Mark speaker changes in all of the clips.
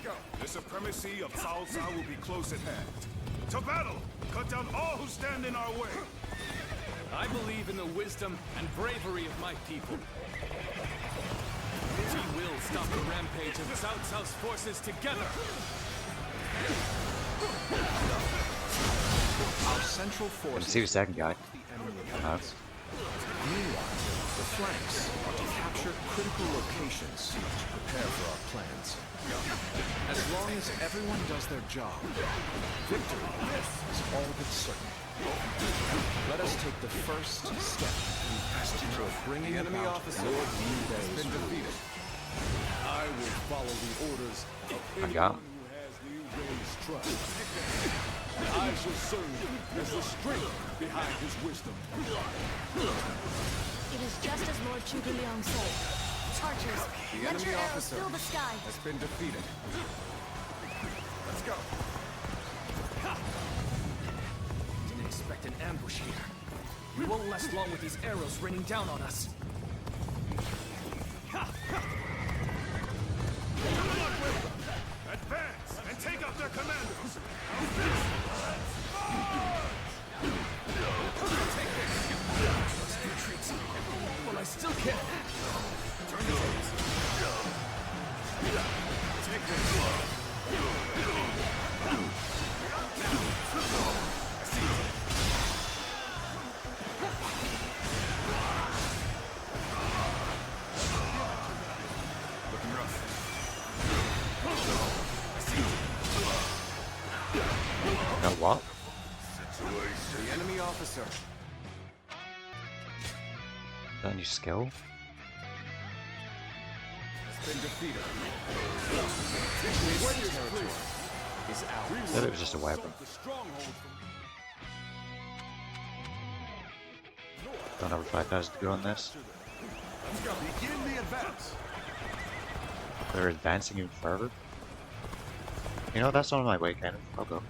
Speaker 1: go. The supremacy of Cao Cao will be close at hand. To battle! Cut down all who stand in our way!
Speaker 2: I believe in the wisdom and bravery of my people. We will stop the rampage of Cao Cao's forces together!
Speaker 3: Our central force.
Speaker 4: Let's see the second guy.
Speaker 3: Meanwhile, the flanks are to capture critical locations to prepare for our plans. As long as everyone does their job, victory is all but certain. Let us take the first step toward bringing
Speaker 1: enemy
Speaker 3: about
Speaker 1: officer
Speaker 3: Lord Liu Bei's
Speaker 1: been
Speaker 3: rule.
Speaker 1: defeated. I will follow the orders of
Speaker 4: I got
Speaker 1: anyone who has Liu Bei's trust. I shall serve as the strength behind his wisdom.
Speaker 5: It is just as Lord Zhuge Liang said. Archers, let your arrows fill the sky.
Speaker 1: Has been defeated. Let's go.
Speaker 2: Didn't expect an ambush here. We won't last long with these arrows raining down on us.
Speaker 1: Advance and take out their commanders.
Speaker 2: Well, I still can.
Speaker 1: Turn the tables. Take this. I see you. Looking rough. I see you.
Speaker 4: Got what?
Speaker 1: The enemy officer.
Speaker 4: Is that a new skill?
Speaker 1: Has been defeated.
Speaker 3: This territory is
Speaker 4: I
Speaker 3: ours.
Speaker 4: thought it was just a weapon.
Speaker 1: The stronghold from
Speaker 4: Don't have 5,000 to go on this.
Speaker 1: Let's go. Begin the advance.
Speaker 4: They're advancing even further. You know, that's on my way, kind of. I'll go.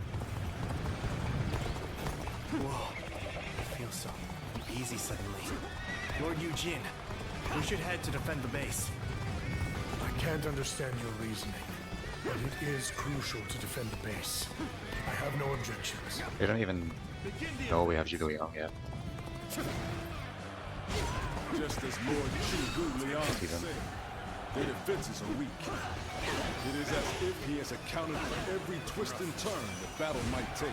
Speaker 2: Whoa. I feel so easy suddenly. Lord Eugene, we should head to defend the base.
Speaker 6: I can't understand your reasoning, but it is crucial to defend the base. I have no objections.
Speaker 4: They don't even know we have Zhuge Liang yet.
Speaker 1: Just as Lord Zhuge Liang said, their defenses are weak. It is as if he has accounted for every twist and turn the battle might take.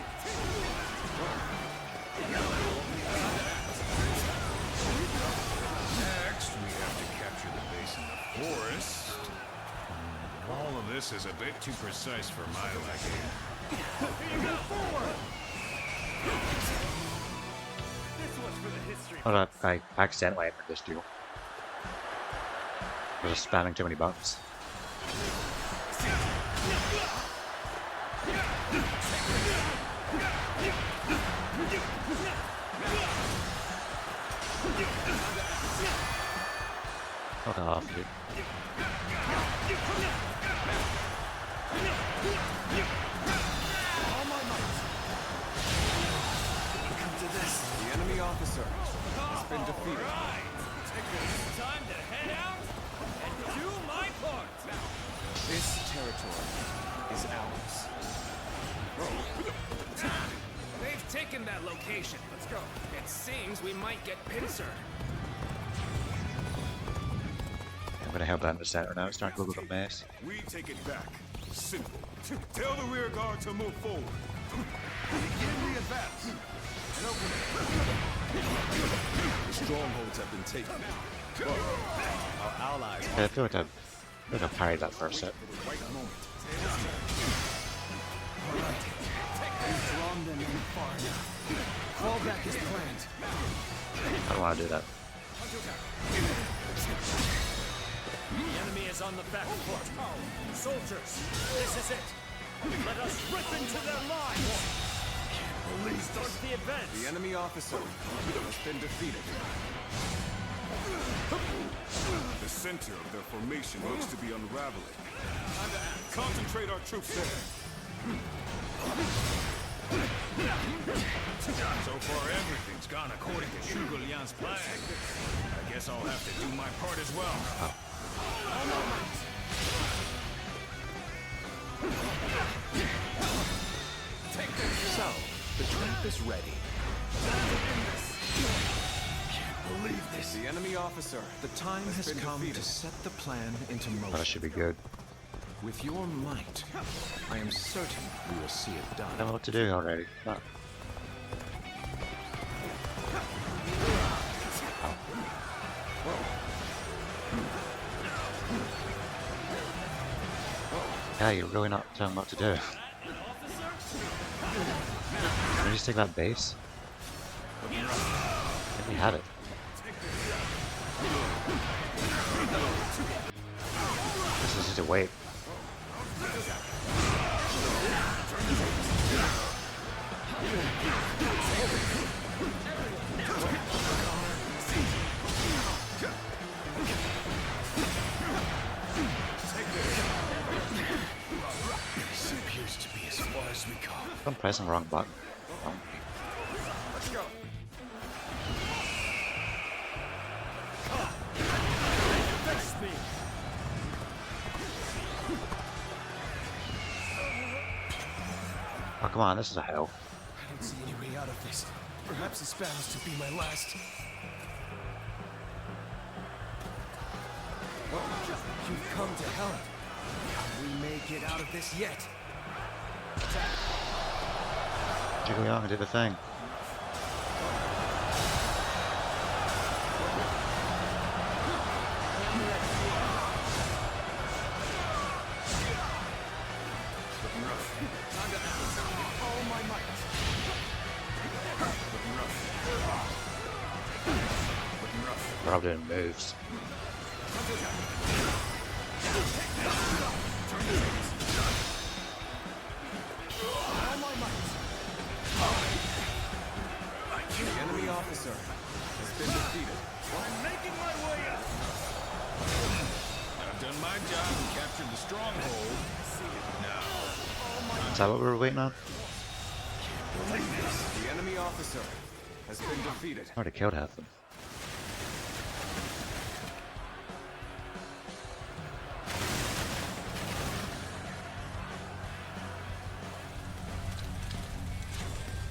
Speaker 7: Next, we have to capture the base in the forest. All of this is a bit too precise for my liking.
Speaker 4: Oh, no, I accidentally entered this duel. I was just spamming too many buttons. Fuck off, dude.
Speaker 1: The enemy officer has been defeated.
Speaker 2: It's time to head out and do my part.
Speaker 3: This territory is ours.
Speaker 2: They've taken that location. Let's go. It seems we might get pincered.
Speaker 4: I'm gonna help out in the center now. It's starting to look like a mess.
Speaker 1: We take it back. Simple. Tell the rear guard to move forward. Begin the advance. And open it. The strongholds have been taken. But our allies
Speaker 4: Yeah, I feel like I parried that first set.
Speaker 1: for the right moment.
Speaker 2: We've drawn them in far enough. Fall back as planned.
Speaker 4: I don't want to do that.
Speaker 2: The enemy is on the back foot. Soldiers, this is it. Let us rip into their lines. Please start the advance.
Speaker 1: The enemy officer has been defeated. The center of their formation looks to be unraveling. Concentrate our troops there.
Speaker 7: So far, everything's gone according to Zhuge Liang's plan. I guess I'll have to do my part as well.
Speaker 3: So, the trap is ready.
Speaker 6: Believe this.
Speaker 3: The enemy officer. The time has come to set the plan into
Speaker 4: Oh, that
Speaker 3: motion.
Speaker 4: should be good.
Speaker 3: With your might, I am certain we will see it
Speaker 4: I
Speaker 3: done.
Speaker 4: don't know what to do already. Fuck. Yeah, you're really not telling what to do. Can we just take that base? Let me have it. This is just a wait.
Speaker 6: This appears to be as far as we go.
Speaker 4: I'm pressing the wrong button. Oh.
Speaker 2: Face me!
Speaker 4: Oh, come on, this is a hell.
Speaker 6: I don't see any way out of this. Perhaps this battle's to be my last. You've come to help. We may get out of this yet.
Speaker 4: Jiggle Young did the thing.
Speaker 6: All my might.
Speaker 4: Rob doing moves.
Speaker 6: All my might.
Speaker 3: The enemy officer has been defeated.
Speaker 2: I'm making my way up!
Speaker 7: I've done my job and captured the stronghold. Now,
Speaker 4: Is that what we were waiting on?
Speaker 3: The enemy officer has been defeated.
Speaker 4: I already killed half of them.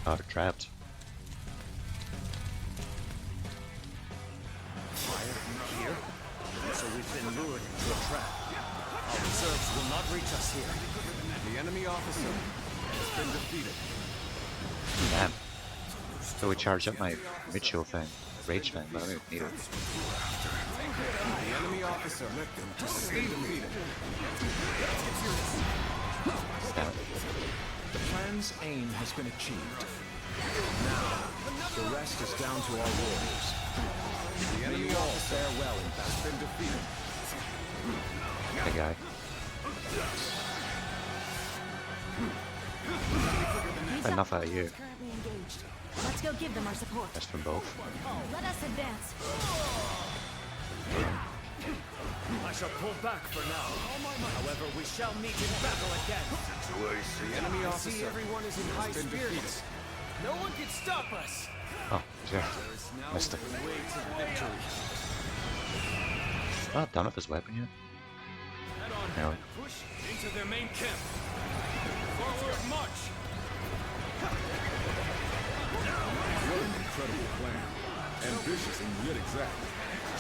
Speaker 4: Oh, they're trapped.
Speaker 2: Here? So we've been lured into a trap. Our reserves will not reach us here.
Speaker 3: The enemy officer has been defeated.
Speaker 4: Damn. So we charged up my ritual thing, rage thing, but I don't need it.
Speaker 3: The enemy officer has been defeated.
Speaker 4: Damn it.
Speaker 3: The plan's aim has been achieved. Now, the rest is down to our warriors. The enemy officer has been defeated.
Speaker 4: Hey guy. Enough out of you.
Speaker 5: Currently engaged. Let's go give them our support.
Speaker 4: That's from both.
Speaker 5: Let us advance.
Speaker 2: I shall pull back for now. However, we shall meet in battle again.
Speaker 3: The enemy officer
Speaker 2: Everyone is in high
Speaker 3: has been defeated.
Speaker 2: spirits. No one can stop us.
Speaker 4: Oh, yeah. Missed it. Not done with his weapon yet.
Speaker 2: Head on
Speaker 4: No.
Speaker 2: and push into their main camp. Forward march.
Speaker 1: What an incredible plan. Ambitious and yet exact.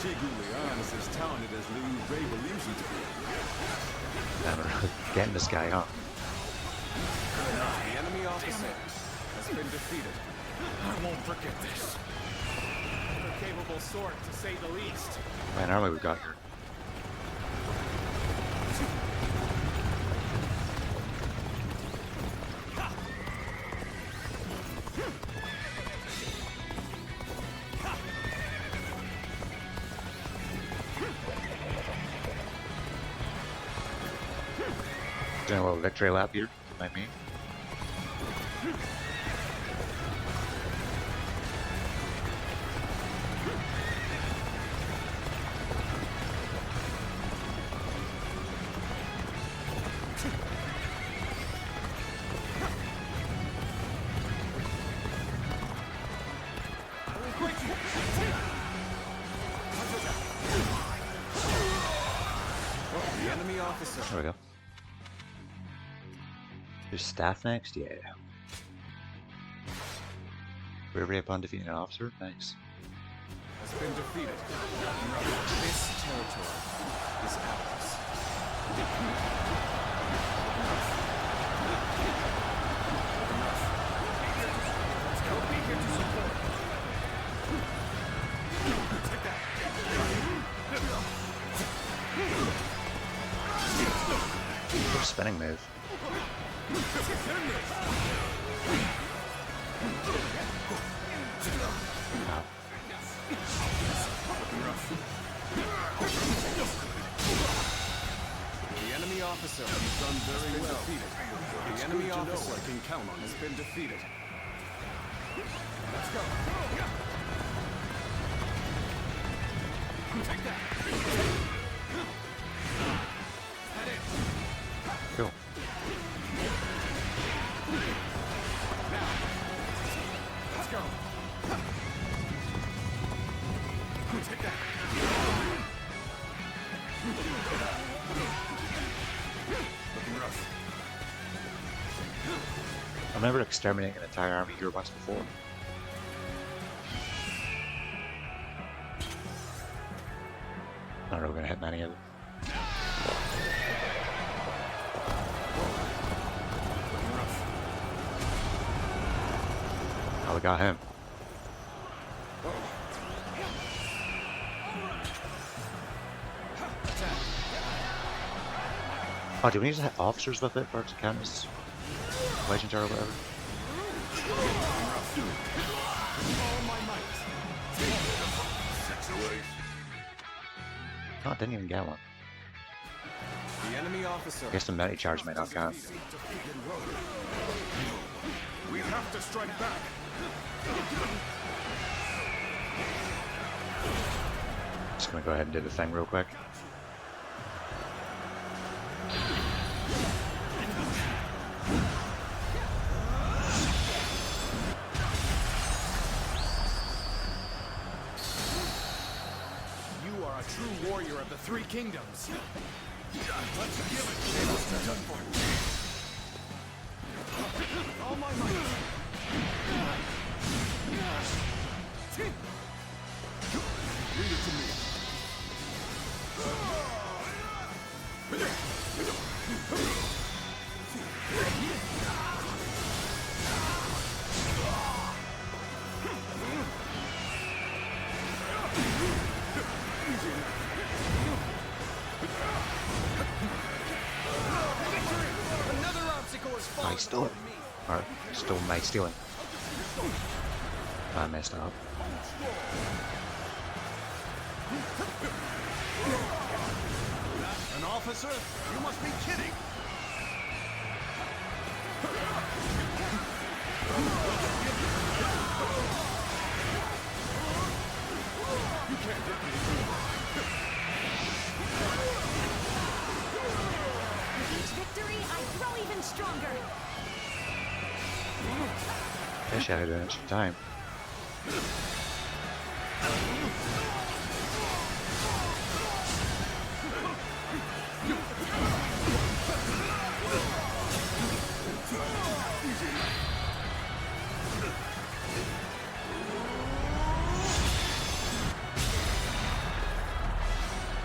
Speaker 1: Ch5.5 is as talented as Liu Bei believes him to be.
Speaker 4: Damn, we're really getting this guy up.
Speaker 3: The enemy officer has been defeated.
Speaker 2: I won't forget this. A capable sword, to say the least.
Speaker 4: Man, army we got here. Doing a little victory lap here, by me.
Speaker 3: The enemy officer
Speaker 4: There we go. Who's staff next? Yeah. Bravery upon defeating an officer? Nice.
Speaker 3: Has been defeated. This territory is ours.
Speaker 4: Good spinning move. Wow.
Speaker 3: The enemy officer has done very well. Defeated. The enemy officer I can count on has been defeated. Let's go. Take that. Head in.
Speaker 4: Cool.
Speaker 3: Now. Let's go. Take that. Looking rough.
Speaker 4: I remember exterminating an entire army here once before. Not really gonna hit many of them. Oh, we got him. Oh, do we need to hit officers with it for it to count as legendary or whatever? Oh, I didn't even get one.
Speaker 3: The enemy officer.
Speaker 4: I guess the many charge might not count.
Speaker 7: We have to strike back.
Speaker 4: Just gonna go ahead and do the thing real quick.
Speaker 3: You are a true warrior of the Three Kingdoms.
Speaker 7: Let's give it.
Speaker 3: With all my might.
Speaker 1: Leave it to me.
Speaker 3: Another obstacle is falling.
Speaker 4: I stole it. Or, stole my stealing. I messed up.
Speaker 7: An officer? You must be kidding.
Speaker 1: You can't get me.
Speaker 5: With each victory, I grow even stronger.
Speaker 4: Wish I had an extra time.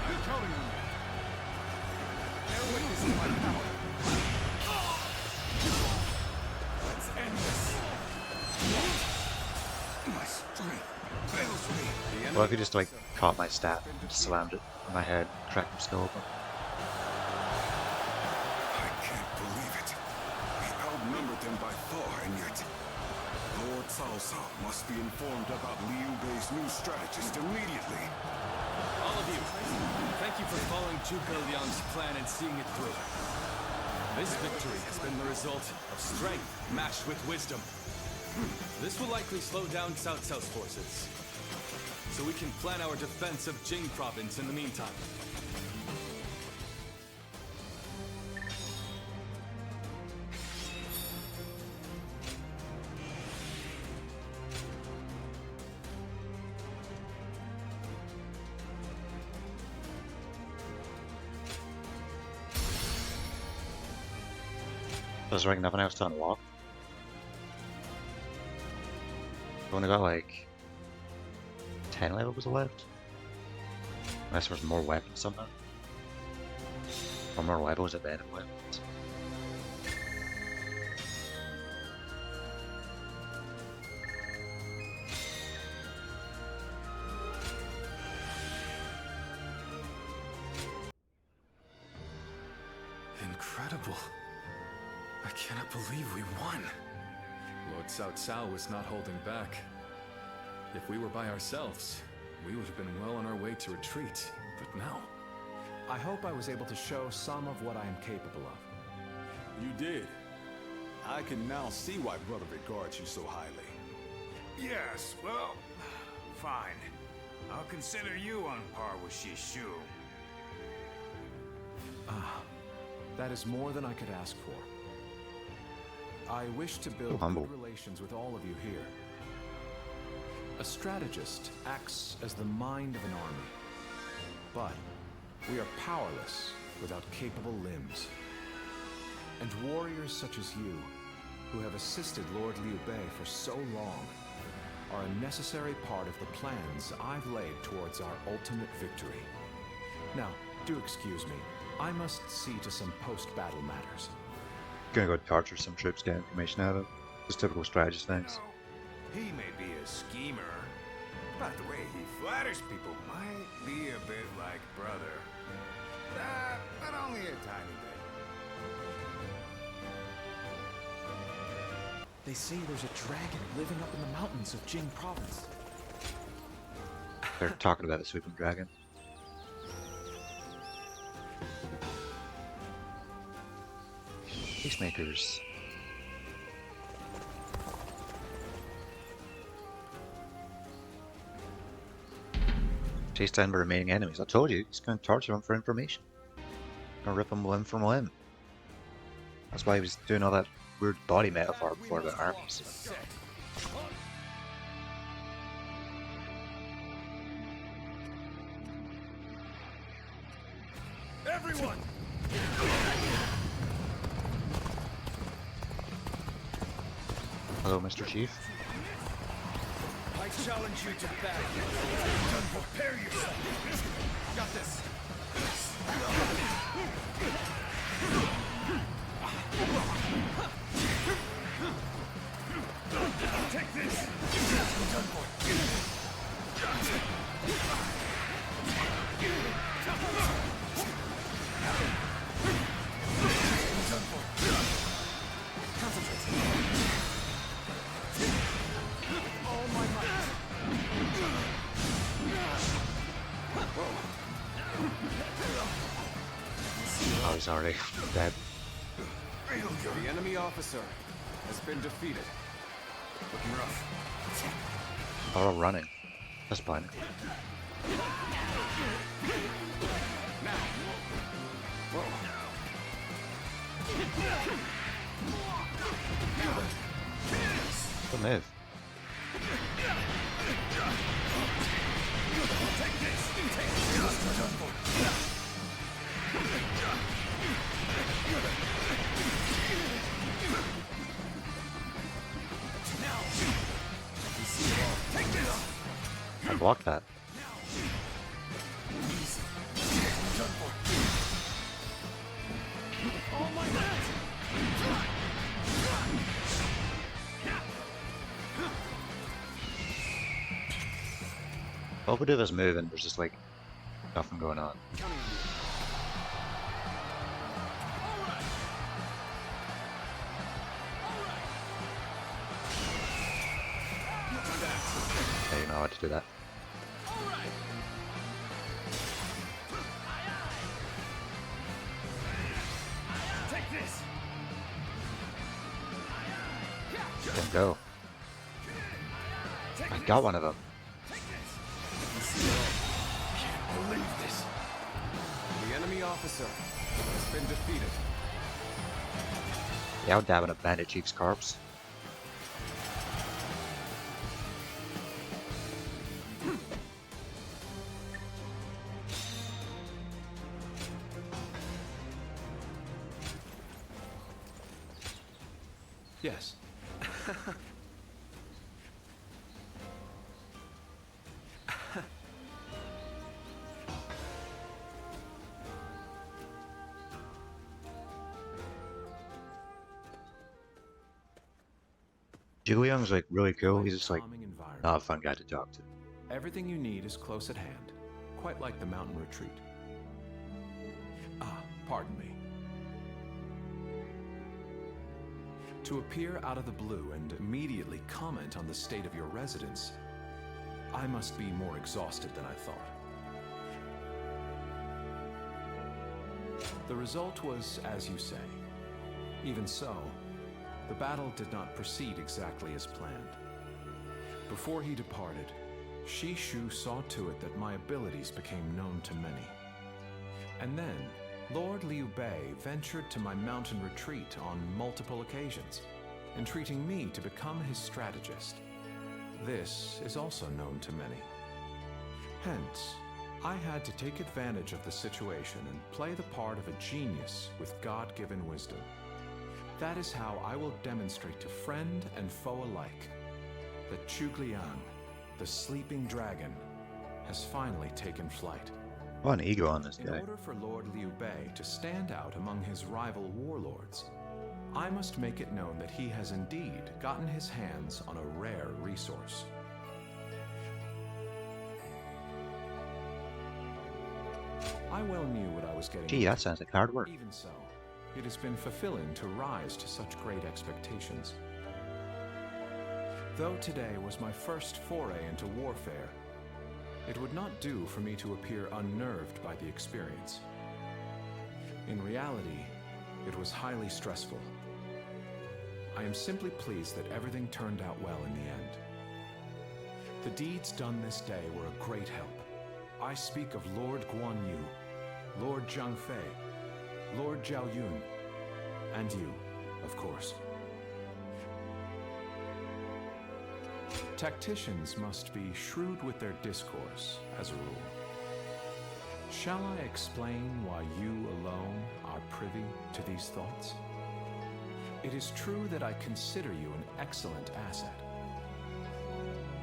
Speaker 1: You're counting on me.
Speaker 3: Bear witness to my power. Let's end this. My strength fails me. The
Speaker 4: Well, if you just like caught my staff and slammed it on my head, cracked my skull open.
Speaker 7: I can't believe it. We outnumbered them by far, and yet Lord Cao Cao must be informed about Liu Bei's new strategist immediately.
Speaker 2: All of you, thank you for following Zhuge Liang's plan and seeing it through. This victory has been the result of strength matched with wisdom. This will likely slow down Cao Cao's forces, so we can plan our defense of Jing province in the meantime.
Speaker 4: There's like nothing else to unlock. We've only got like 10 levels left. Unless there's more weapons somehow. Or more levels at the end of weapons.
Speaker 2: Incredible. I cannot believe we won. Lord Cao Cao was not holding back. If we were by ourselves, we would have been well on our way to retreat. But no.
Speaker 3: I hope I was able to show some of what I am capable of.
Speaker 1: You did. I can now see why Brother regards you so highly.
Speaker 8: Yes, well, fine. I'll consider you on par with Shishu.
Speaker 3: That is more than I could ask for. I wish to build good relations with all of you here. A strategist acts as the mind of an army. But we are powerless without capable limbs. And warriors such as you, who have assisted Lord Liu Bei for so long, are a necessary part of the plans I've laid towards our ultimate victory. Now, do excuse me. I must see to some post-battle matters.
Speaker 4: Gonna go torture some troops, get information out of it. Just typical strategist things.
Speaker 8: He may be a schemer, but the way he flatters people might be a bit like brother. But only a tiny bit.
Speaker 3: They say there's a dragon living up in the mountains of Jing province.
Speaker 4: They're talking about the sweeping dragon. Peacemakers. Chase down the remaining enemies. I told you, he's going to torture them for information. Gonna rip them limb from limb. That's why he was doing all that weird body metaphor before the arms.
Speaker 8: Everyone!
Speaker 4: Hello, Mr. Chief.
Speaker 8: I challenge you to battle. Prepare yourself. Got this. Take this. Done for.
Speaker 4: Oh, he's already dead.
Speaker 2: The enemy officer has been defeated. Looking rough.
Speaker 4: They're all running. That's fine.
Speaker 2: Now. Whoa.
Speaker 4: Good move.
Speaker 8: Take this. Done for.
Speaker 4: I blocked that. What if we do this move and there's just like nothing going on? Yeah, you know how to do that.
Speaker 8: Take this.
Speaker 4: Then go. I got one of them.
Speaker 2: Believe this. The enemy officer has been defeated.
Speaker 4: Yeah, I'll dab in a bandit chief's corpse.
Speaker 3: Yes.
Speaker 4: Julian's like really cool. He's just like
Speaker 3: Calming environment.
Speaker 4: not a fun guy to talk to.
Speaker 3: Everything you need is close at hand, quite like the mountain retreat. Ah, pardon me. To appear out of the blue and immediately comment on the state of your residence, I must be more exhausted than I thought. The result was as you say. Even so, the battle did not proceed exactly as planned. Before he departed, Ch5.5 saw to it that my abilities became known to many. And then, Lord Liu Bei ventured to my mountain retreat on multiple occasions, entreating me to become his strategist. This is also known to many. Hence, I had to take advantage of the situation and play the part of a genius with God-given wisdom. That is how I will demonstrate to friend and foe alike that Zhuge-Liang, the sleeping dragon, has finally taken flight.
Speaker 4: What an ego on this
Speaker 3: In
Speaker 4: guy.
Speaker 3: order for Lord Liu Bei to stand out among his rival warlords, I must make it known that he has indeed gotten his hands on a rare resource. I well knew what I was getting
Speaker 4: Gee, that sounds like hard work.
Speaker 3: Even so, it has been fulfilling to rise to such great expectations. Though today was my first foray into warfare, it would not do for me to appear unnerved by the experience. In reality, it was highly stressful. I am simply pleased that everything turned out well in the end. The deeds done this day were a great help. I speak of Lord Guan Yu, Lord Zhang Fei, Lord Zhao Yun, and you, of course. Tacticians must be shrewd with their discourse, as a rule. Shall I explain why you alone are privy to these thoughts? It is true that I consider you an excellent asset.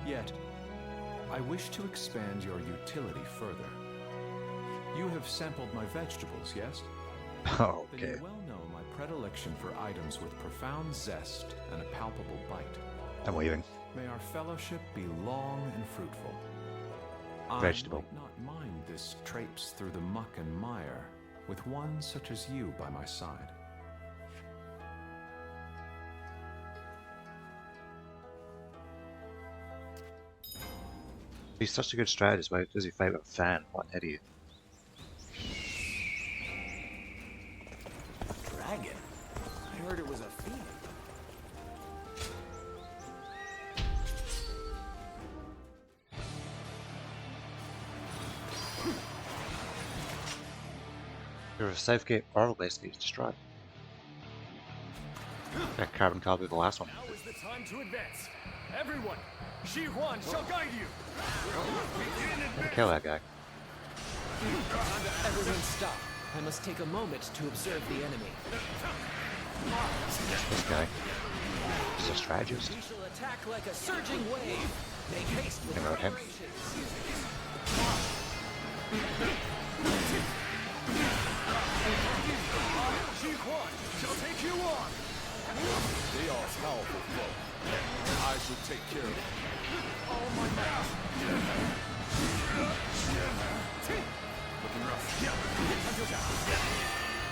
Speaker 3: Yet, I wish to expand your utility further. You have sampled my vegetables, yes?
Speaker 4: Oh,
Speaker 3: Then
Speaker 4: okay.
Speaker 3: you well know my predilection for items with profound zest and a palpable bite.
Speaker 4: I'm leaving.
Speaker 3: May our fellowship be long and fruitful.
Speaker 4: Vegetable.
Speaker 3: I might not mind this traipse through the muck and mire with one such as you by my side.
Speaker 4: He's such a good strategist. Why does he fight with a fan? What an idiot.
Speaker 8: Dragon? I heard it was a phoenix.
Speaker 4: Your Southgate Oral basically is destroyed. That carbon copy of the last one.
Speaker 2: Now is the time to advance. Everyone, Ch5.5 shall guide you.
Speaker 4: Gotta kill that guy.
Speaker 9: Everyone stop. I must take a moment to observe the enemy.
Speaker 4: This guy. He's a strategist.
Speaker 9: We shall attack like a surging wave. Make haste with
Speaker 4: Think about him.
Speaker 2: Ch5.5 shall take you on.
Speaker 1: They are powerful foe. I shall take care of them.
Speaker 2: All my might.
Speaker 8: Looking rough.
Speaker 2: Until down.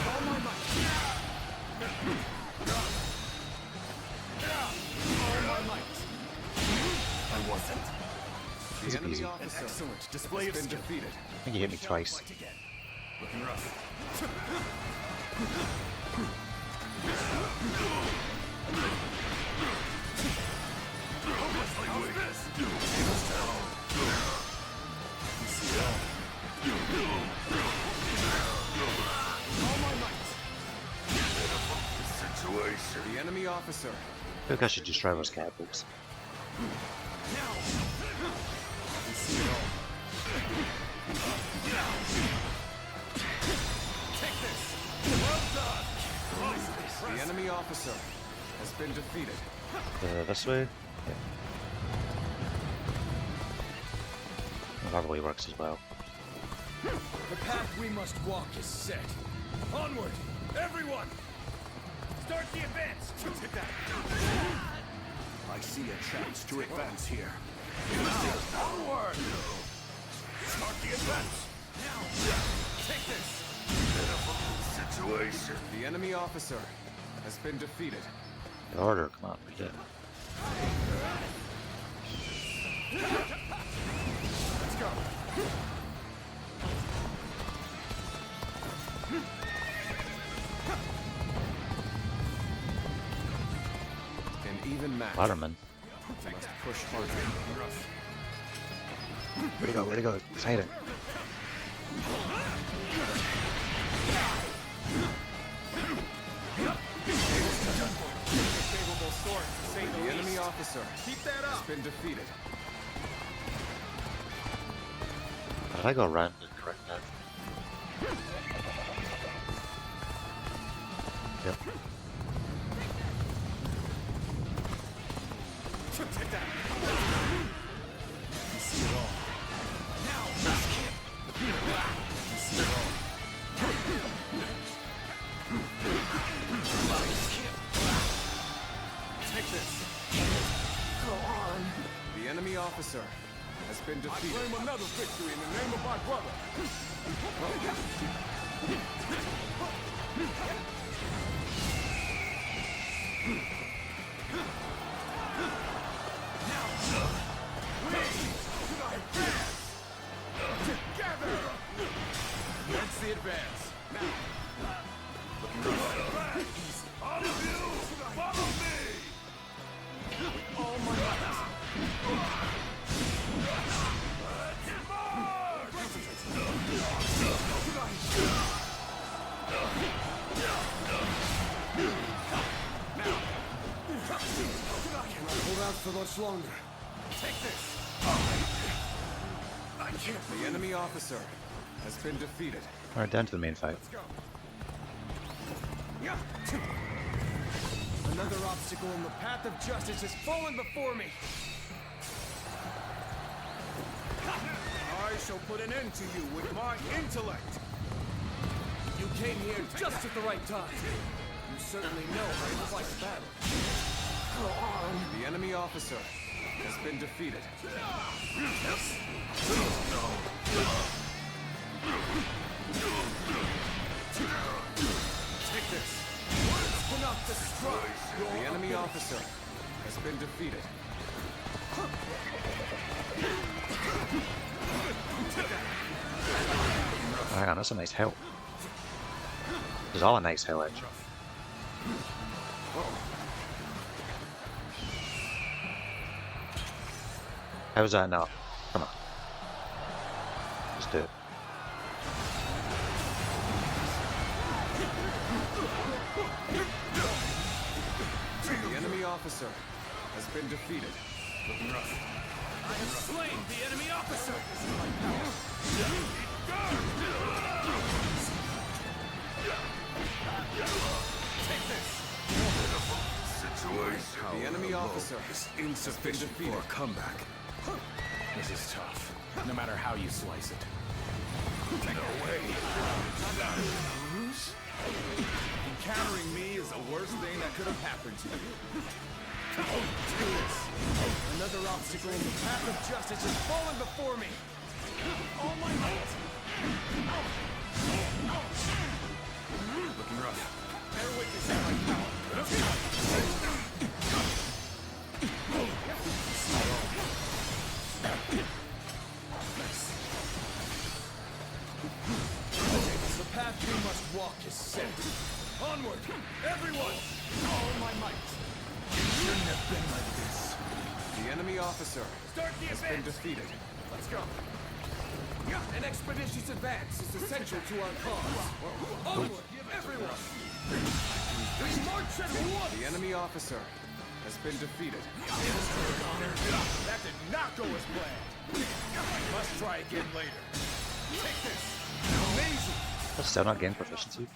Speaker 2: All my might. All my might.
Speaker 8: I wasn't.
Speaker 4: Easy peasy.
Speaker 2: An excellent display of strength.
Speaker 1: Defeated.
Speaker 4: I think he hit me twice.
Speaker 8: Looking rough.
Speaker 2: All my might.
Speaker 8: The enemy officer.
Speaker 4: I think I should destroy those catapults.
Speaker 2: can see it all. Take this! Well done! The enemy officer has been defeated.
Speaker 4: This way? Yeah. That probably works as well.
Speaker 2: The path we must walk is set. Onward, everyone! Start the advance!
Speaker 6: I see a chance to advance here.
Speaker 2: Onward! Start the advance! Take this!
Speaker 6: Situation.
Speaker 2: The enemy officer has been defeated.
Speaker 4: The order, come on, we did.
Speaker 2: Let's go! An even match.
Speaker 4: Waterman.
Speaker 2: Must push harder.
Speaker 4: Where'd he go? Where'd he go? He's hiding.
Speaker 2: The enemy officer has been defeated.
Speaker 4: Did I go around the correct now? Yep.
Speaker 2: Take that. You see it all. Now, you see it all. Take this.
Speaker 5: Go on.
Speaker 2: The enemy officer has been defeated.
Speaker 1: I claim another victory in the name of my brother.
Speaker 2: Together! That's the advance.
Speaker 1: All of you, follow me!
Speaker 2: All my might.
Speaker 6: Cannot hold out for much longer.
Speaker 2: Take this.
Speaker 6: I can't.
Speaker 2: The enemy officer has been defeated.
Speaker 4: Alright, down to the main fight.
Speaker 2: Let's go. Another obstacle in the path of justice has fallen before me.
Speaker 1: I shall put an end to you with my intellect.
Speaker 2: You came here just at the right time. You certainly know how to fight a battle.
Speaker 5: Go on.
Speaker 2: The enemy officer has been defeated. Take this. Words cannot destroy. The enemy officer has been defeated.
Speaker 4: Hang on, that's a nice hill. There's all a nice hill, actually. How's that now? Come on. Just do it.
Speaker 2: The enemy officer has been defeated. Looking rough. I have slain the enemy officer! Take this!
Speaker 6: Situation.
Speaker 2: The enemy officer
Speaker 6: is insufficient for a comeback.
Speaker 3: This is tough, no matter how you slice it.
Speaker 1: No way. Encountering me is the worst thing that could have happened to you.
Speaker 2: Do this. Another obstacle in the path of justice has fallen before me. All my might.
Speaker 1: Looking rough.
Speaker 2: Bear witness to my power. The path we must walk is set. Onward, everyone! All my might.
Speaker 1: Shouldn't have been like this.
Speaker 2: The enemy officer has been defeated. Let's go. An expeditious advance is essential to our cause. Onward, everyone! We march at one! The enemy officer
Speaker 8: has been defeated.
Speaker 3: That did not go as planned. Must try again later. Take this. Amazing.
Speaker 4: That's still not gain proficiency.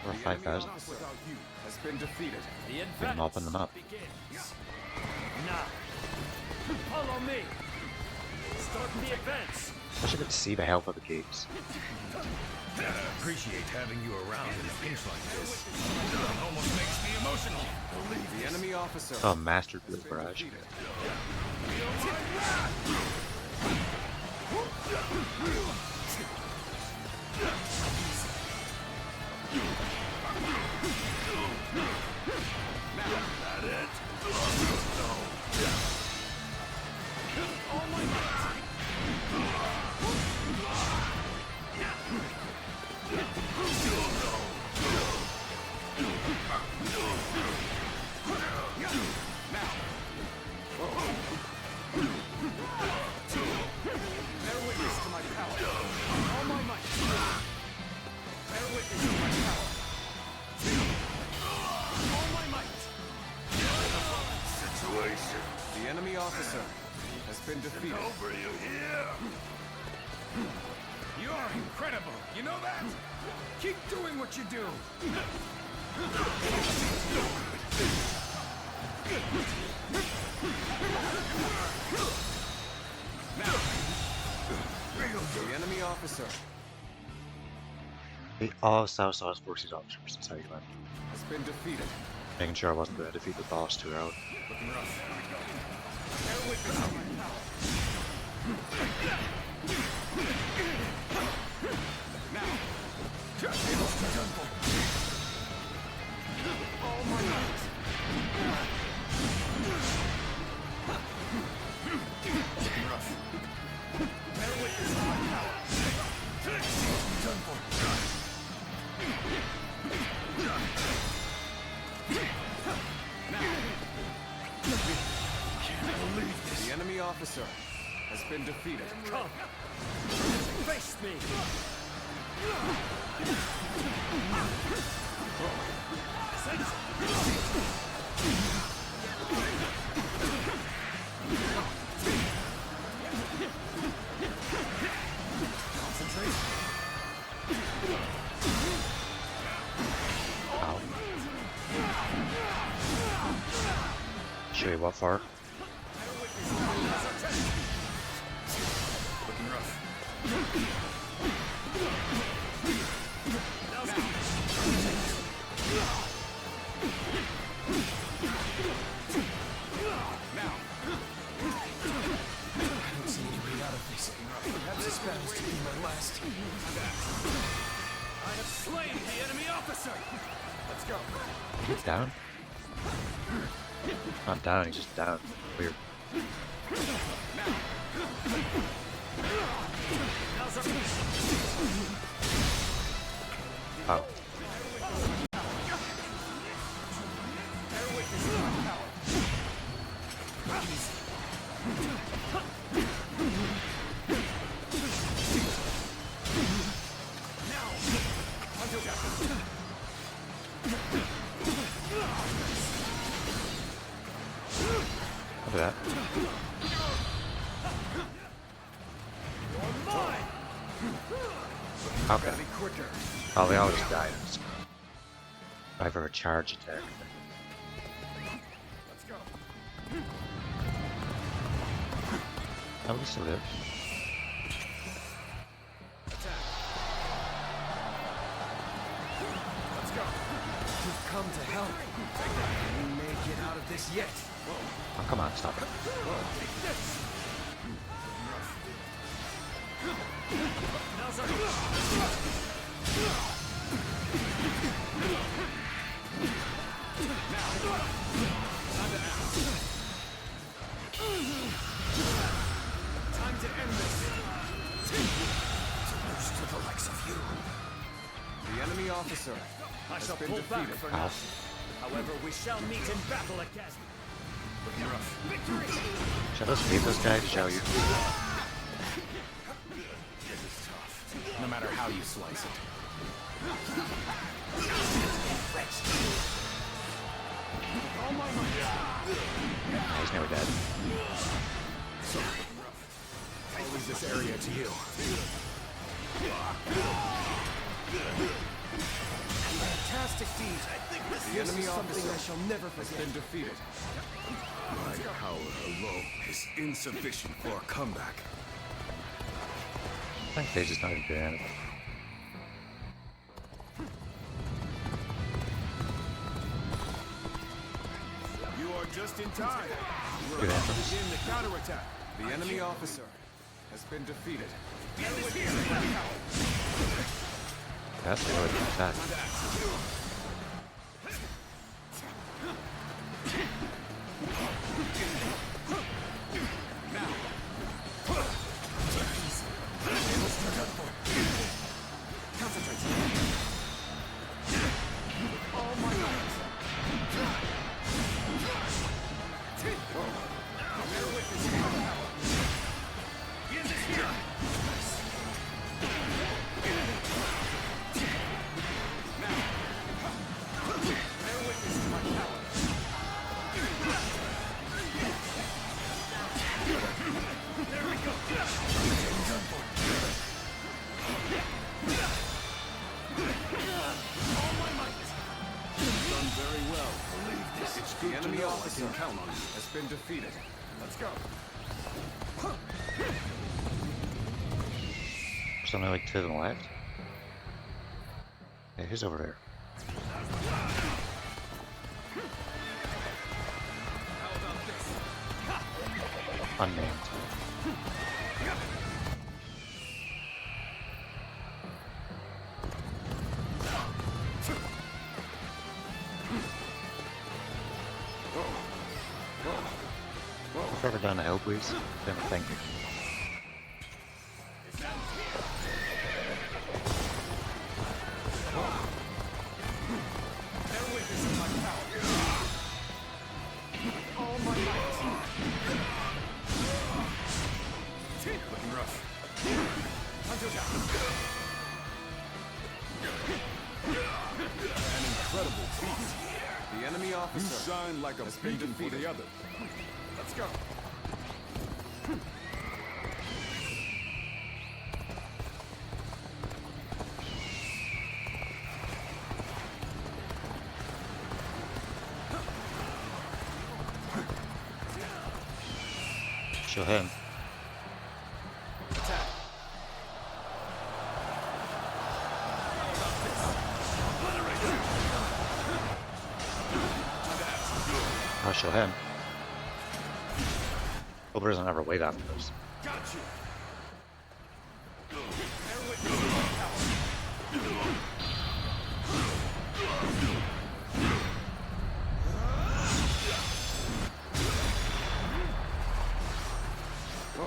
Speaker 4: Or 5,000.
Speaker 8: Without you has been defeated.
Speaker 2: The
Speaker 4: Been mopping them up.
Speaker 2: begins. Now, follow me. Start the advance.
Speaker 4: I should get to see the health of the caves.
Speaker 3: Appreciate having you around in a pinch like this. It almost makes me emotional.
Speaker 8: The enemy officer.
Speaker 4: Oh, Master Blue Barrage.
Speaker 8: The enemy officer has been defeated.
Speaker 3: You are incredible. You know that? Keep doing what you do.
Speaker 8: The enemy officer
Speaker 4: The all South South Forces officers. That's how you went.
Speaker 8: has been defeated.
Speaker 4: Making sure I wasn't going to defeat the boss too early.
Speaker 8: The enemy officer has been defeated.
Speaker 2: Come. Face me.
Speaker 4: Ow. Show you what for.
Speaker 2: I have slain the enemy officer. Let's go.
Speaker 4: He's down. Not down, he's just down. Weird. Oh. Look at that. Okay. Oh, they always die. I have a charge attack.
Speaker 2: Let's go.
Speaker 4: Oh, we still live.
Speaker 2: Let's go.
Speaker 3: You've come to help. You may get out of this yet.
Speaker 4: Oh, come on, stop it.
Speaker 2: Time to end this.
Speaker 3: To the likes of you.
Speaker 8: The enemy officer
Speaker 2: I
Speaker 8: has
Speaker 2: shall
Speaker 8: been
Speaker 2: pull back
Speaker 8: defeated.
Speaker 2: for now. However, we shall meet in battle again. Victory!
Speaker 4: Should I just leave this guy to show you?
Speaker 3: No matter how you slice it.
Speaker 4: He's never dead.
Speaker 3: I'll leave this area to you.
Speaker 9: Fantastic deed.
Speaker 3: The enemy
Speaker 9: Something I
Speaker 3: officer
Speaker 9: shall never
Speaker 3: has
Speaker 9: forget.
Speaker 3: been defeated.
Speaker 7: My power alone is insufficient for a comeback.
Speaker 4: I think Phase is not even doing anything.
Speaker 8: You are just in time.
Speaker 4: Good entrance.
Speaker 8: Begin the counterattack.
Speaker 3: The enemy officer has been defeated.
Speaker 4: That's the right attack.
Speaker 3: The enemy officer has been defeated.
Speaker 8: Let's go.
Speaker 4: There's only like 2 of them left. Yeah, who's over there? Unnamed. Further down the hill, please. Thank you.
Speaker 3: Looking rough.
Speaker 1: An incredible feat.
Speaker 3: The enemy
Speaker 1: You
Speaker 3: officer
Speaker 1: shine like a
Speaker 3: has been
Speaker 1: beacon for the
Speaker 3: defeated.
Speaker 1: other.
Speaker 8: Let's go.
Speaker 4: Show him. I'll show him. Hope doesn't ever wait after this.
Speaker 8: Got you.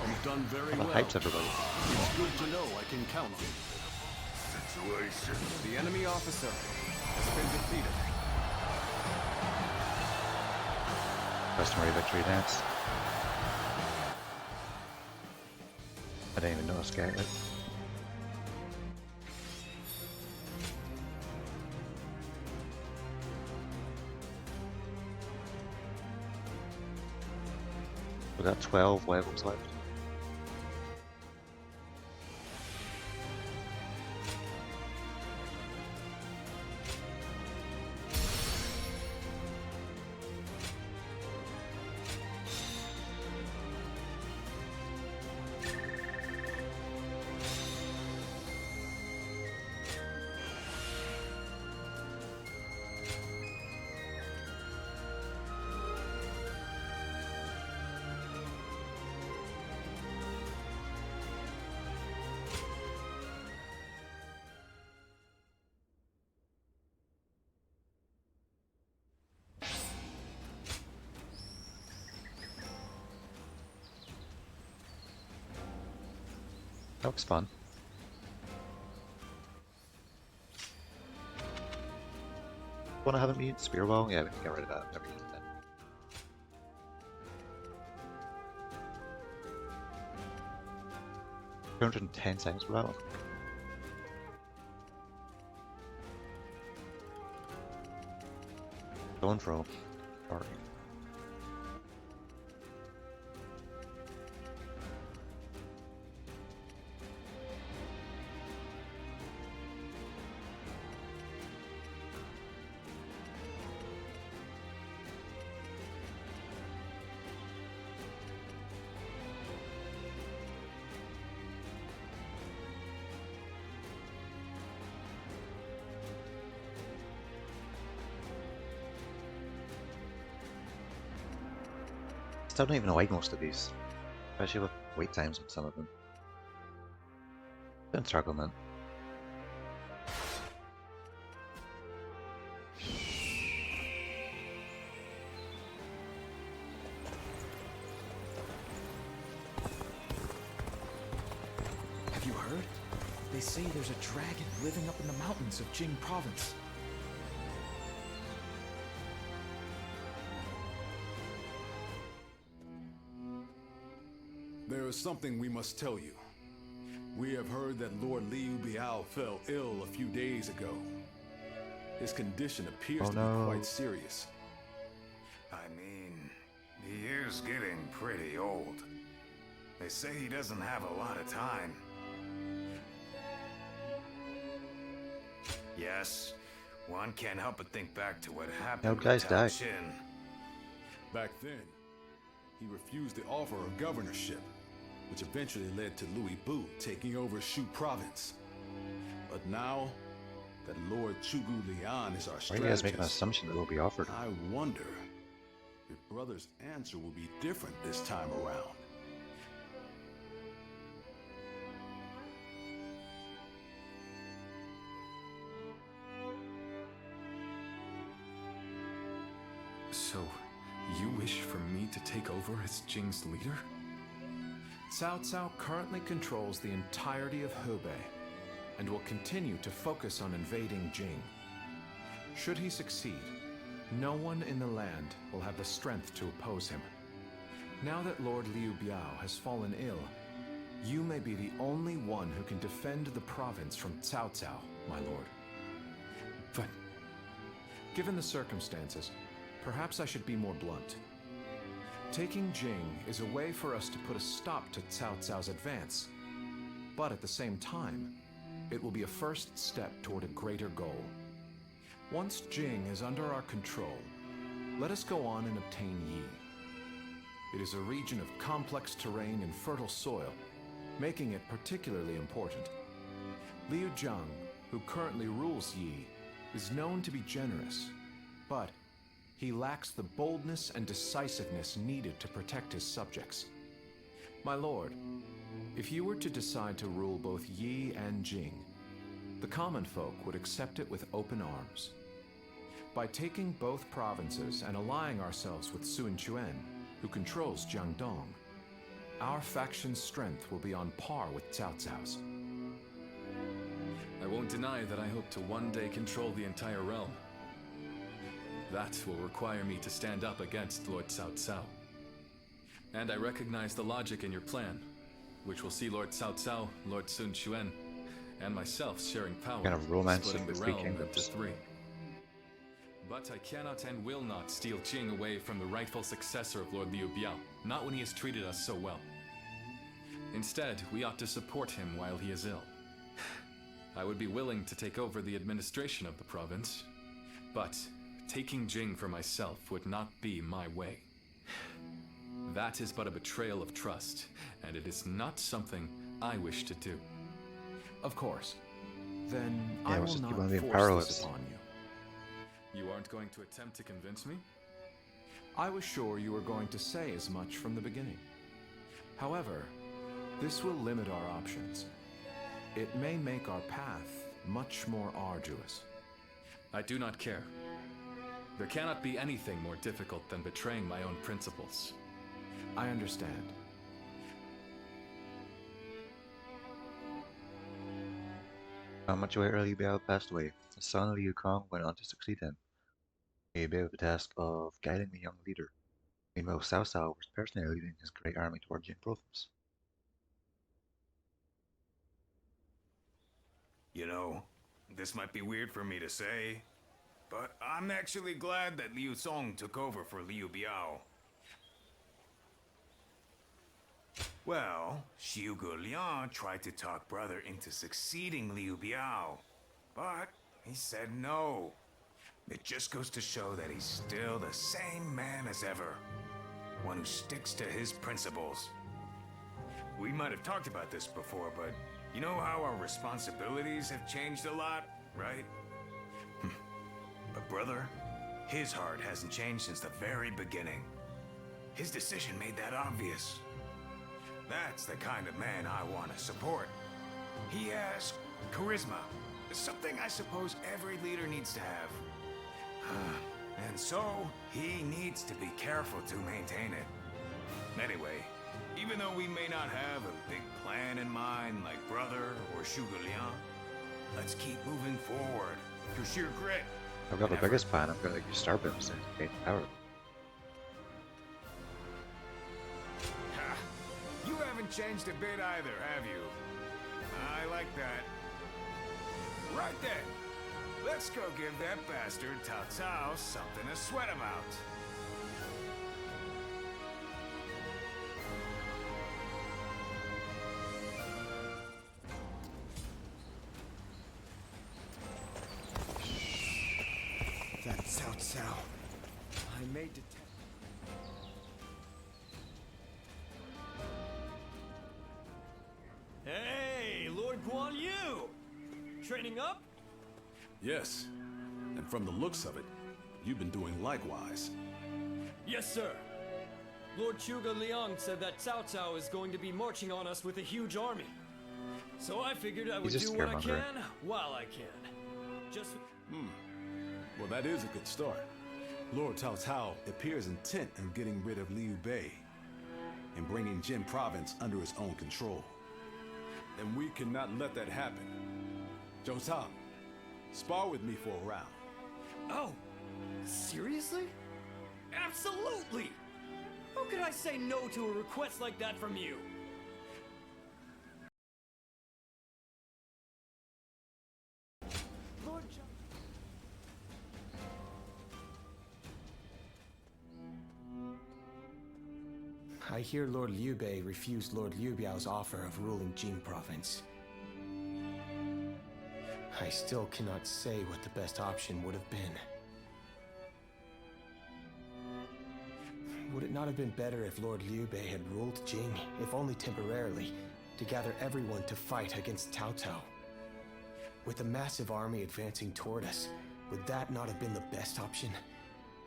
Speaker 1: You've done very
Speaker 4: How
Speaker 1: well.
Speaker 4: about hypes everybody?
Speaker 1: It's good to know I can count on you.
Speaker 3: The enemy officer has been defeated.
Speaker 4: Customary victory dance. I didn't even notice Scarlet. We got 12 levels left. That looks fun. Wanna have a mute spear bow? Yeah, we can get rid of that. Never use that. $210 for that one. Going for him. Party. Still don't even like most of these, especially with wait times on some of them. Been struggling, man.
Speaker 3: Have you heard? They say there's a dragon living up in the mountains of Jing province.
Speaker 1: There is something we must tell you. We have heard that Lord Liu Biao fell ill a few days ago. His condition appears to be quite serious.
Speaker 8: I mean, he is getting pretty old. They say he doesn't have a lot of time. Yes, one can't help but think back to what happened
Speaker 4: guys
Speaker 8: to
Speaker 4: died.
Speaker 8: Chin.
Speaker 1: Back then, he refused the offer of governorship, which eventually led to Louis Bu taking over Shu province. But now that Lord Chugu Lian is our
Speaker 4: Why do you guys make an
Speaker 1: strategist,
Speaker 4: assumption that will be offered?
Speaker 1: I wonder if brother's answer will be different this time around.
Speaker 3: So, you wish for me to take over as Jing's leader? Cao Cao currently controls the entirety of Hebei and will continue to focus on invading Jing. Should he succeed, no one in the land will have the strength to oppose him. Now that Lord Liu Biao has fallen ill, you may be the only one who can defend the province from Cao Cao, my lord. But, given the circumstances, perhaps I should be more blunt. Taking Jing is a way for us to put a stop to Cao Cao's advance. But at the same time, it will be a first step toward a greater goal. Once Jing is under our control, let us go on and obtain Yi. It is a region of complex terrain and fertile soil, making it particularly important. Liu Jiang, who currently rules Yi, is known to be generous, but he lacks the boldness and decisiveness needed to protect his subjects. My lord, if you were to decide to rule both Yi and Jing, the common folk would accept it with open arms. By taking both provinces and allying ourselves with Sun Quan, who controls Jiangdong, our faction's strength will be on par with Cao Cao's.
Speaker 2: I won't deny that I hope to one day control the entire realm. That will require me to stand up against Lord Cao Cao. And I recognize the logic in your plan, which will see Lord Cao Cao, Lord Sun Quan, and myself sharing power,
Speaker 4: Kind of romancing
Speaker 2: splitting
Speaker 4: the
Speaker 2: the
Speaker 4: three
Speaker 2: realm into
Speaker 4: kingdoms.
Speaker 2: three. But I cannot and will not steal Jing away from the rightful successor of Lord Liu Biao, not when he has treated us so well. Instead, we ought to support him while he is ill. I would be willing to take over the administration of the province, but taking Jing for myself would not be my way. That is but a betrayal of trust, and it is not something I wish to do.
Speaker 3: Of course. Then
Speaker 4: Yeah,
Speaker 3: I
Speaker 4: we're
Speaker 3: will
Speaker 4: just
Speaker 3: not
Speaker 4: keep on being
Speaker 3: force
Speaker 4: powerless.
Speaker 3: this upon you.
Speaker 2: You aren't going to attempt to convince me?
Speaker 3: I was sure you were going to say as much from the beginning. However, this will limit our options. It may make our path much more arduous.
Speaker 2: I do not care. There cannot be anything more difficult than betraying my own principles.
Speaker 3: I understand.
Speaker 4: Not much later, Liu Biao passed away. His son Liu Kong went on to succeed him. He gave the task of guiding the young leader. Meanwhile, Cao Cao was personally leading his great army toward Jing province.
Speaker 8: You know, this might be weird for me to say, but I'm actually glad that Liu Song took over for Liu Biao. Well, Xiu Liang tried to talk brother into succeeding Liu Biao, but he said no. It just goes to show that he's still the same man as ever. One who sticks to his principles. We might have talked about this before, but you know how our responsibilities have changed a lot, right? But brother, his heart hasn't changed since the very beginning. His decision made that obvious. That's the kind of man I want to support. He has charisma, something I suppose every leader needs to have. And so, he needs to be careful to maintain it. Anyway, even though we may not have a big plan in mind like brother or Xiu Liang, let's keep moving forward through sheer grit.
Speaker 4: I've got the biggest plan. I'm gonna use Star Beams to gain power.
Speaker 8: Ha! You haven't changed a bit either, have you? I like that. Right then. Let's go give that bastard Cao Cao something to sweat about.
Speaker 9: That Cao Cao. I may detect.
Speaker 2: Hey, Lord Guan Yu! Training up?
Speaker 1: Yes, and from the looks of it, you've been doing likewise.
Speaker 2: Yes, sir. Lord Zhuge Liang said that Cao Cao is going to be marching on us with a huge army. So I figured I would
Speaker 4: He's a
Speaker 2: do what I
Speaker 4: scaremonger.
Speaker 2: can while I can. Just...
Speaker 1: Well, that is a good start. Lord Cao Cao appears intent on getting rid of Liu Bei and bringing Jin province under his own control. And we cannot let that happen. Zhou Tao, spar with me for a round.
Speaker 2: Oh, seriously? Absolutely! How could I say no to a request like that from you? Lord
Speaker 9: I hear Lord Liu Bei refused Lord Liu Biao's offer of ruling Jin province. I still cannot say what the best option would have been. Would it not have been better if Lord Liu Bei had ruled Jing, if only temporarily, to gather everyone to fight against Cao Cao? With a massive army advancing toward us, would that not have been the best option?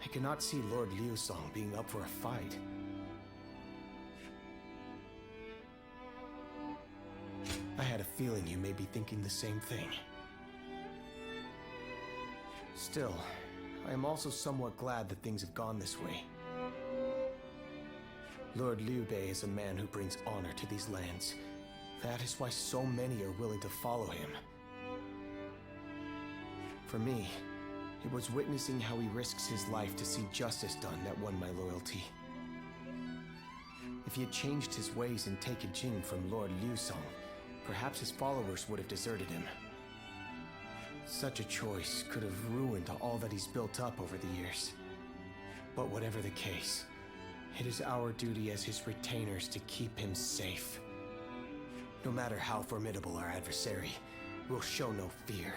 Speaker 9: I cannot see Lord Liu Song being up for a fight. I had a feeling you may be thinking the same thing. Still, I am also somewhat glad that things have gone this way. Lord Liu Bei is a man who brings honor to these lands. That is why so many are willing to follow him. For me, it was witnessing how he risks his life to see justice done that won my loyalty. If he had changed his ways and taken Jing from Lord Liu Song, perhaps his followers would have deserted him. Such a choice could have ruined all that he's built up over the years. But whatever the case, it is our duty as his retainers to keep him safe. No matter how formidable our adversary, we'll show no fear.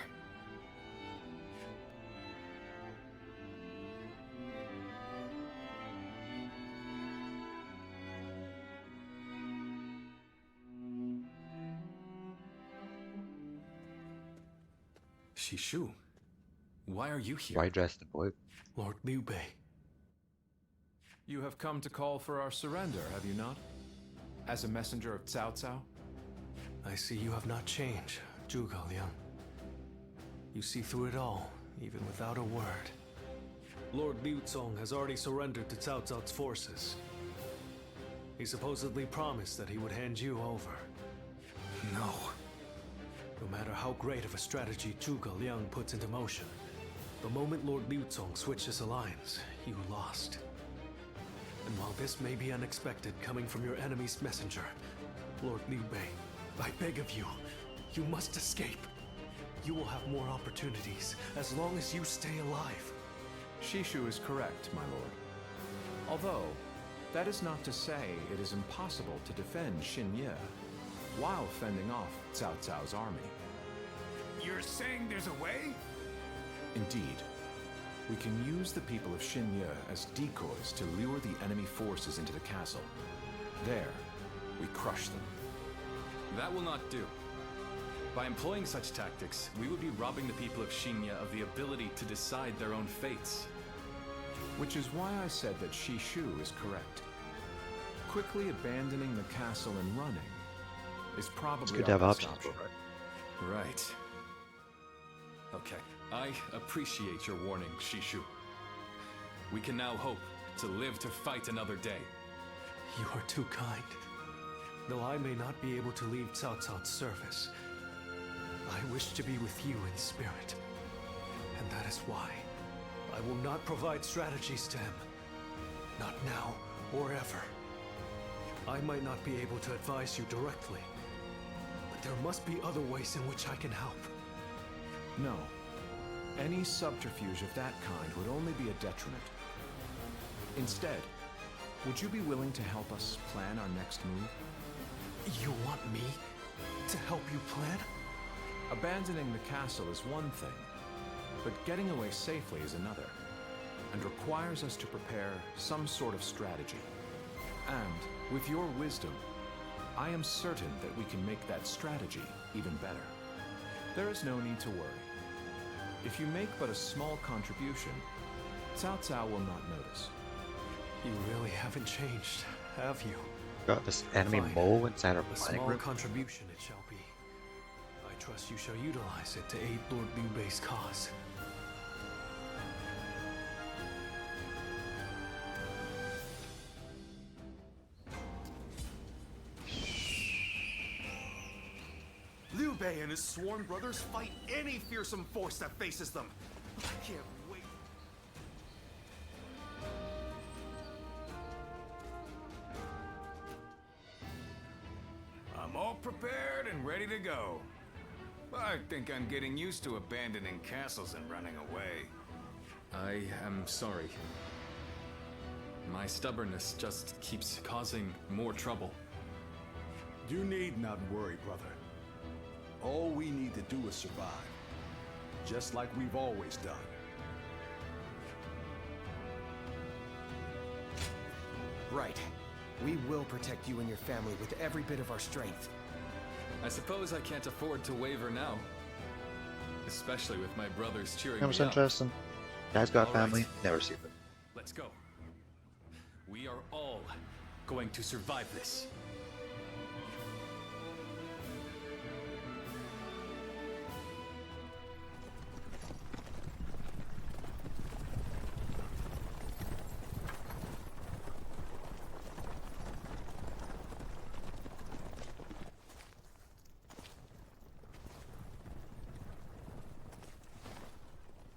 Speaker 2: Shishu, why are you here?
Speaker 4: Why dressed in blue?
Speaker 2: Lord Liu Bei.
Speaker 3: You have come to call for our surrender, have you not? As a messenger of Cao Cao?
Speaker 10: I see you have not changed, Zhuge Liang. You see through it all, even without a word. Lord Liu Zong has already surrendered to Cao Cao's forces. He supposedly promised that he would hand you over. No. No matter how great of a strategy Zhuge Liang puts into motion, the moment Lord Liu Zong switched his alliance, you lost. And while this may be unexpected coming from your enemy's messenger, Lord Liu Bei, I beg of you, you must escape. You will have more opportunities as long as you stay alive.
Speaker 3: Shishu is correct, my lord. Although, that is not to say it is impossible to defend Xinye while fending off Cao Cao's army.
Speaker 8: You're saying there's a way?
Speaker 3: Indeed. We can use the people of Xinye as decoys to lure the enemy forces into the castle. There, we crush them.
Speaker 2: That will not do. By employing such tactics, we would be robbing the people of Xinye of the ability to decide their own fates.
Speaker 3: Which is why I said that Shishu is correct. Quickly abandoning the castle and running is probably
Speaker 4: It's good to have
Speaker 3: our best
Speaker 4: options,
Speaker 3: option.
Speaker 2: Right. Okay, I appreciate your warning, Shishu. We can now hope to live to fight another day.
Speaker 10: You are too kind. Though I may not be able to leave Cao Cao's service, I wish to be with you in spirit. And that is why I will not provide strategies to him. Not now or ever. I might not be able to advise you directly, but there must be other ways in which I can help.
Speaker 3: No. Any subterfuge of that kind would only be a detriment. Instead, would you be willing to help us plan our next move?
Speaker 10: You want me to help you plan?
Speaker 3: Abandoning the castle is one thing, but getting away safely is another, and requires us to prepare some sort of strategy. And, with your wisdom, I am certain that we can make that strategy even better. There is no need to worry. If you make but a small contribution, Cao Cao will not notice.
Speaker 10: You really haven't changed, have you?
Speaker 4: Got this enemy
Speaker 10: Fine.
Speaker 4: mole inside our
Speaker 10: A
Speaker 4: planning
Speaker 10: small
Speaker 4: room.
Speaker 10: contribution it shall be. I trust you shall utilize it to aid Lord Liu Bei's cause.
Speaker 8: Liu Bei and his sworn brothers fight any fearsome force that faces them. I can't wait. I'm all prepared and ready to go. I think I'm getting used to abandoning castles and running away.
Speaker 2: I am sorry. My stubbornness just keeps causing more trouble.
Speaker 1: You need not worry, brother. All we need to do is survive. Just like we've always done.
Speaker 9: Right. We will protect you and your family with every bit of our strength.
Speaker 2: I suppose I can't afford to waver now. Especially with my brothers cheering
Speaker 4: That
Speaker 2: me
Speaker 4: was
Speaker 2: up.
Speaker 4: interesting. Guy's got
Speaker 2: All
Speaker 4: family,
Speaker 2: right.
Speaker 4: never see them.
Speaker 2: Let's go. We are all going to survive this.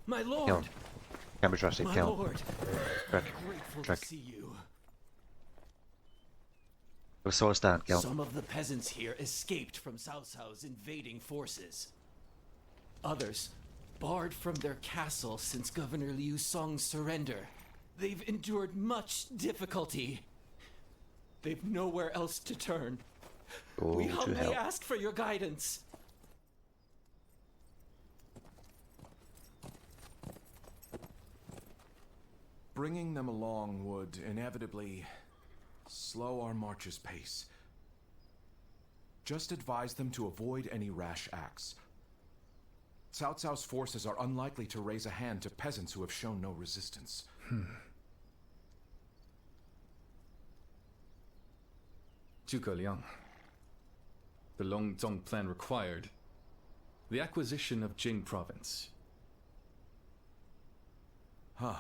Speaker 5: My lord!
Speaker 4: Kill him. Can't be trusted,
Speaker 5: My
Speaker 4: kill him.
Speaker 5: lord!
Speaker 4: Trick.
Speaker 5: Grateful
Speaker 4: Trick.
Speaker 5: to see you.
Speaker 4: It was so stand, kill him.
Speaker 5: Some of the peasants here escaped from Cao Cao's invading forces. Others barred from their castle since Governor Liu Song's surrender. They've endured much difficulty. They've nowhere else to turn.
Speaker 4: Go
Speaker 5: We
Speaker 4: to
Speaker 5: humbly
Speaker 4: hell.
Speaker 5: ask for your guidance.
Speaker 3: Bringing them along would inevitably slow our march's pace. Just advise them to avoid any rash acts. Cao Cao's forces are unlikely to raise a hand to peasants who have shown no resistance.
Speaker 2: Zhuge Liang. The Longzong plan required the acquisition of Jing province.
Speaker 3: Huh.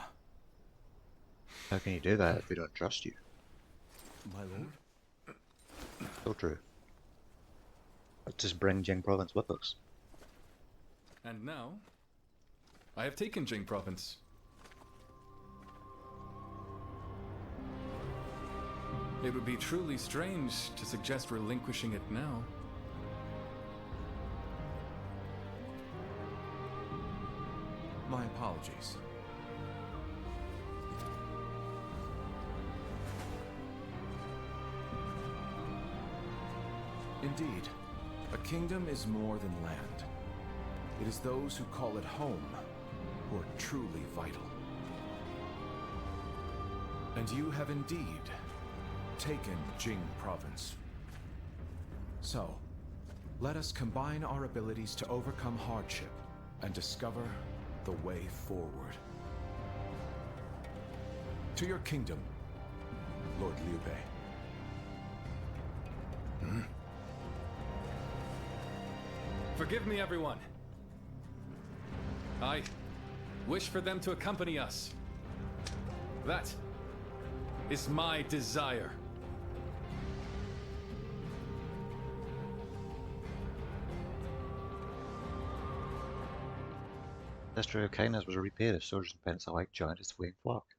Speaker 4: How can you do that if we don't trust you?
Speaker 5: My lord?
Speaker 4: So true. Let's just bring Jing province with us.
Speaker 2: And now, I have taken Jing province. It would be truly strange to suggest relinquishing it now.
Speaker 3: My apologies. Indeed, a kingdom is more than land. It is those who call it home who are truly vital. And you have indeed taken Jing province. So, let us combine our abilities to overcome hardship and discover the way forward. To your kingdom, Lord Liu Bei.
Speaker 2: Forgive me, everyone. I wish for them to accompany us. That is my desire.
Speaker 4: This true kindness was repaid if soldiers and peasants alike joined his fleeing flock.